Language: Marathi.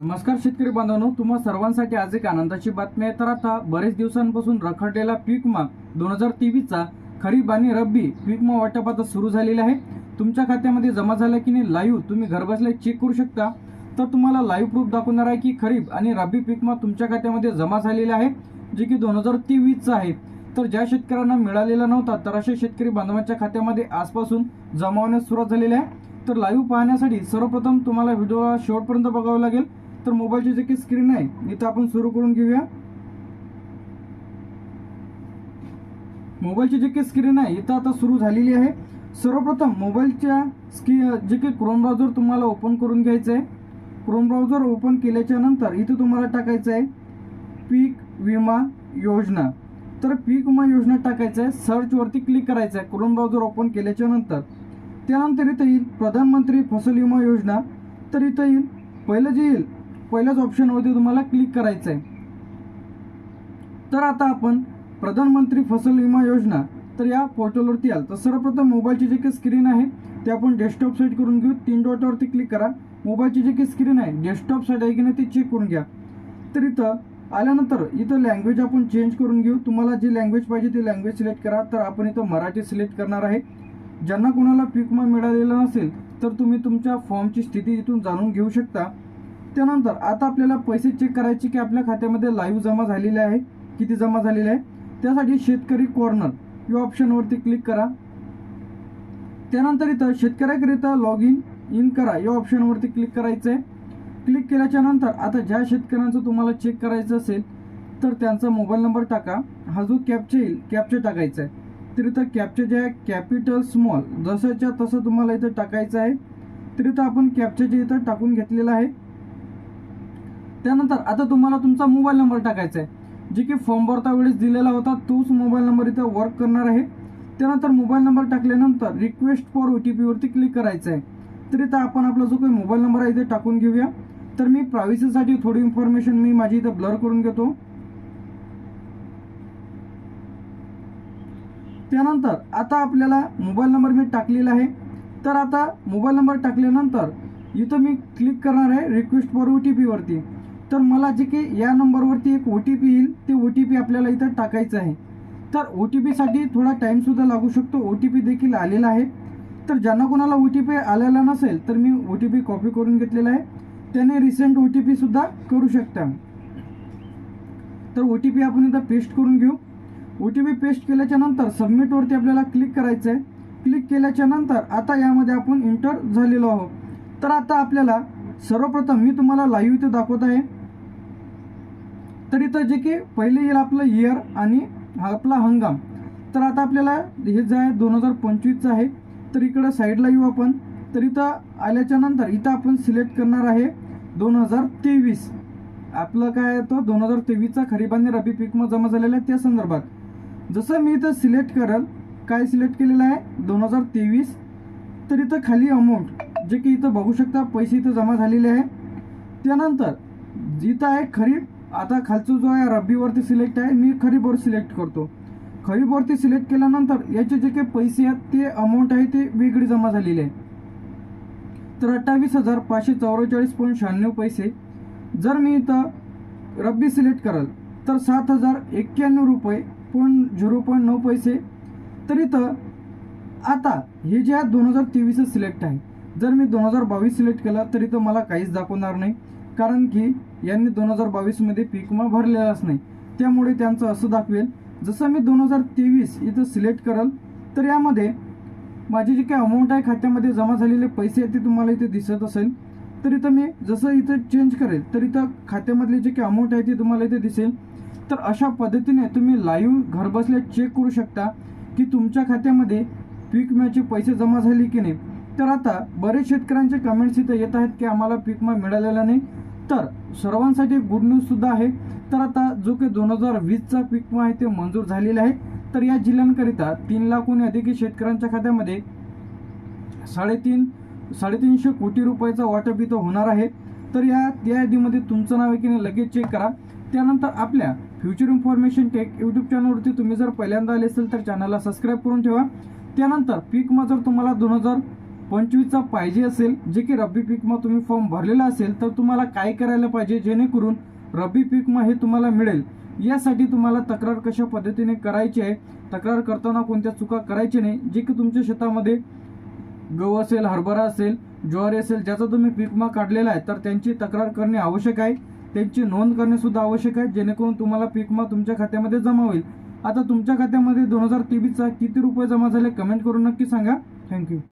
नमस्कार शेतकरी बांधवांनो, तुम्हा सर्वांसाठी आज एक आनंदाची बातमी आहे। तर आता बरेच दिवसांपासून रखडलेला पीक विमा 2023चा खरीप आणि रब्बी पीक विमा वाटप आता सुरू झालेला आहे। तुमच्या खात्यामध्ये जमा झाला की नाही लाईव्ह तुम्ही घरबसल्या चेक करू शकता। तर तुम्हाला लाईव्ह प्रूफ दाखवणार आहे की खरीप आणि रब्बी पीक विमा तुमच्या खात्यामध्ये जमा झालेला आहे, जे की 2023चा आहे। तर ज्या शेतकऱ्यांना मिळालेला नव्हता तर अशा शेतकरी बांधवांच्या खात्यामध्ये आजपासून जमा होण्यास सुरुवात झालेली आहे। तर लाईव्ह पाहण्यासाठी सर्वप्रथम तुम्हाला व्हिडिओ शेवटपर्यंत बघावं लागेल। तर मोबाईलची जी की स्क्रीन आहे इथं आपण सुरू करून घेऊया। मोबाईलची जी की स्क्रीन आहे इथं आता सुरू झालेली आहे। सर्वप्रथम मोबाईलच्या जे की क्रोम ब्राउझर तुम्हाला ओपन करून घ्यायचं आहे। क्रोम ब्राउझर ओपन केल्याच्या नंतर इथं तुम्हाला टाकायचं आहे पीक विमा योजना। तर पीक विमा योजना टाकायचं आहे, सर्च वरती क्लिक करायचं आहे क्रोम ब्राउझर ओपन केल्याच्या नंतर। त्यानंतर इथं येईल प्रधानमंत्री फसल विमा योजना। तर इथं येईल पहिलं जे येईल पहिल्याच ऑप्शनवरती तुम्हाला क्लिक करायचं आहे। तर आता आपण प्रधानमंत्री फसल विमा योजना तर या पोर्टलवरती आल। तर सर्वप्रथम मोबाईलची जी काही स्क्रीन आहे ते आपण डेस्कटॉप सेट करून घेऊ। 3 डॉटवरती क्लिक करा। मोबाईलची जी काही स्क्रीन आहे डेस्कटॉप सेट आहे की नाही ती चेक करून घ्या। तर इथं आल्यानंतर इथं लँग्वेज आपण चेंज करून घेऊ। तुम्हाला जी लँग्वेज पाहिजे ती लँग्वेज सिलेक्ट करा। तर आपण इथं मराठी सिलेक्ट करणार आहे। ज्यांना कोणाला पीक विमा मिळालेला नसेल तर तुम्ही तुमच्या फॉर्मची स्थिती इथून जाणून घेऊ शकता। त्यानंतर आता आपल्याला पैसे चेक करायचे की आपल्या खात्यामध्ये लाईव्ह जमा झालेले आहे, किती जमा झालेले आहे। त्यासाठी शेतकरी कॉर्नर या ऑप्शनवरती क्लिक करा। त्यानंतर इथं शेतकऱ्याकरिता लॉग इन करा या ऑप्शनवरती क्लिक करायचं आहे। क्लिक केल्याच्या नंतर आता ज्या शेतकऱ्यांचं तुम्हाला चेक करायचं असेल तर त्यांचा मोबाईल नंबर टाका। हा जो कॅप्चा येईल कॅप्चा टाकायचा आहे। तर इथं कॅप्चा जे आहे कॅपिटल स्मॉल जसंच्या तसं तुम्हाला इथं टाकायचं आहे। तर इथं आपण कॅप्चा जे इथं टाकून घेतलेला आहे। त्यानंतर आता तुम्हाला तुमचा मोबाईल नंबर टाकायचा आहे, जे की फॉर्म भरता वेळेस दिलेला होता तोच मोबाईल नंबर इथं वर्क करणार आहे। त्यानंतर मोबाईल नंबर टाकल्यानंतर रिक्वेस्ट फॉर OTP वरती क्लिक करायचं आहे। तर इथं आपण आपला जो काही मोबाईल नंबर आहे इथे टाकून घेऊया। तर मी प्रायव्हसीसाठी थोडी इन्फॉर्मेशन मी माझी इथं ब्लर करून घेतो। त्यानंतर आता आपल्याला मोबाईल नंबर मी टाकलेला आहे। तर आता मोबाईल नंबर टाकल्यानंतर इथं मी क्लिक करणार आहे रिक्वेस्ट फॉर OTP वरती। तर मला जे की या नंबरवरती एक OTP येईल ते OTP आपल्याला इथं टाकायचं आहे। तर OTP साठी थोडा टाइम सुद्धा लागू शकतो। OTP देखील आलेला आहे। तर ज्यांना कोणाला OTP आलेला नसेल तर मी OTP कॉपी करून घेतलेला आहे, त्याने रिसेंट OTP सुद्धा करू शकता। तर OTP आपण इथं पेस्ट करून घेऊ। OTP पेस्ट केल्याच्या नंतर सबमिट वरती आपल्याला क्लिक करायचं आहे। क्लिक केल्याच्या नंतर आता यामध्ये आपण एंटर झालेलो आहोत। तर आता आपल्याला सर्वप्रथम मी तुम्हाला लाईव्ह इथं दाखवत आहे। तर इथं जे की पहिले येईल आपलं इयर आणि आपला हंगाम। तर आता आपल्याला हे जे आहे 2025चं आहे। तर इकडं साईडला येऊ आपण। तर इथं आल्याच्या नंतर इथं आपण सिलेक्ट करणार आहे 2023। आपलं काय आहे तो 2023चा खरीप आणि रब्बी पीक विमा जमा झालेला आहे त्या संदर्भात। जसं मी इथं सिलेक्ट करल काय सिलेक्ट केलेलं आहे 2023। तर इथं खाली अमाऊंट जे की इथं बघू शकता पैसे इथं जमा झालेले आहे। त्यानंतर इथं आहे खरीप। आता खालचं जो आहे रब्बीवरती सिलेक्ट आहे, मी खरीपवर सिलेक्ट करतो। खरीपवरती सिलेक्ट केल्यानंतर याचे जे काही पैसे आहेत ते अमाऊंट आहे ते वेगळी जमा झालेली आहे। तर 28,544.96 पैसे। जर मी इथं रब्बी सिलेक्ट कराल तर 7,091 रुपये 0.9 पैसे। तर इथं आता हे जे आहे 2023 सिलेक्ट आहे। जर मी 2022 सिलेक्ट केलं तर इथं मला काहीच दाखवणार नाही, कारण की यांनी 2022 मध्ये पीक विमा भरलेलाच नाही, त्यामुळे त्यांचं असं दाखवेल। जसं मी 2023 इथं सिलेक्ट करल तर यामध्ये माझी जी काही अमाऊंट आहे खात्यामध्ये जमा झालेले पैसे आहेत ते तुम्हाला इथे दिसत असेल। तर इथं मी जसं इथं चेंज करेल तर इथं खात्यामधले जे काही अमाऊंट आहे ते तुम्हाला इथे दिसेल। तर अशा पद्धतीने तुम्ही लाईव्ह घरबसल्या चेक करू शकता की तुमच्या खात्यामध्ये पीक विम्याचे पैसे जमा झाले की नाही। तर आता बरेच शेतकऱ्यांचे कमेंट्स इथं येत आहेत की आम्हाला पीक विमा मिळालेला नाही। तर सर्वांसाठी गुड न्यूज सुद्धा आहे। तर आता जो काही 2020चा पीक विमा आहे ते मंजूर झालेला आहे। तर या जिल्ह्यांकरिता 3 लाखहून अधिक शेतकऱ्यांच्या खात्यामध्ये 350 कोटी रुपयाचा वाटप इथं होणार आहे। तर या यादीमध्ये तुमचं नाव आहे की नाही लगेच चेक करा। त्यानंतर आपल्या फ्युचर इन्फॉर्मेशन टेक यूट्यूब चॅनलवरती तुम्ही जर पहिल्यांदा आले असेल तर चॅनलला सबस्क्राईब करून ठेवा। त्यानंतर पीक विमा जर तुम्हाला 25चा पाहिजे असेल, जे की रब्बी पीक विमा तुम्ही फॉर्म भरलेला असेल, तर तुम्हाला काय करायला पाहिजे जेणेकरून रब्बी पीक विमा हे तुम्हाला मिळेल. यासाठी तुम्हाला तक्रार कशा पद्धतीने करायची आहे, तक्रार करताना कोणत्या चुका करायच्या नाही, जे की तुमच्या शेतामध्ये गहू असेल, हरभरा असेल, ज्वारी असेल, ज्याचा तुम्ही पीक विमा काढलेला आहे, तर त्यांची तक्रार करणे आवश्यक आहे. त्यांची नोंद करणे सुद्धा आवश्यक आहे, जेणेकरून तुम्हाला पीक विमा तुमच्या खात्यामध्ये जमा होईल. आता तुमच्या खात्यामध्ये 2023चा किती रुपये जमा झाले कमेंट करून नक्की सांगा. थँक्यू.